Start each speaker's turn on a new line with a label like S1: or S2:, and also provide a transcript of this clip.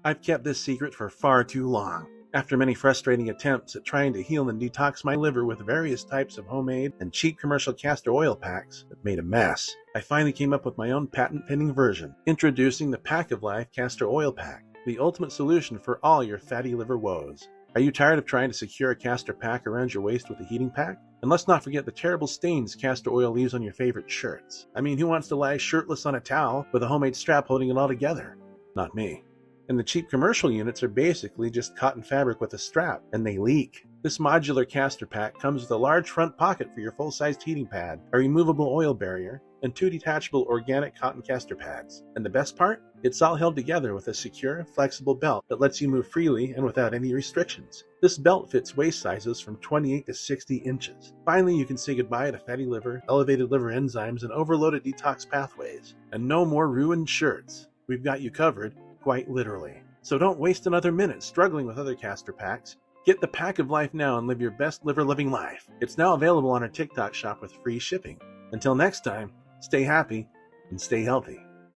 S1: I've kept this secret for far too long. After many frustrating attempts at trying to heal and detox my liver with various types of homemade and cheap commercial castor oil packs that made a mess, I finally came up with my own patent-pending version, introducing the Pack of Life Castor Oil Pack, the ultimate solution for all your fatty liver woes. Are you tired of trying to secure a castor pack around your waist with a heating pack? And let's not forget the terrible stains castor oil leaves on your favorite shirts. I mean, who wants to lie shirtless on a towel with a homemade strap holding it all together? Not me. And the cheap commercial units are basically just cotton fabric with a strap, and they leak. This modular castor pack comes with a large front pocket for your full-sized heating pad, a removable oil barrier, and 2 detachable organic cotton castor pads. And the best part? It's all held together with a secure, flexible belt that lets you move freely and without any restrictions. This belt fits waist sizes from 28 to 60 inches. Finally, you can say goodbye to fatty liver, elevated liver enzymes, and overloaded detox pathways. And no more ruined shirts. We've got you covered, quite literally. So don't waste another minute struggling with other castor packs. Get the Pack of Life now and live your best liver-living life. It's now available on our TikTok shop with free shipping. Until next time, stay happy and stay healthy.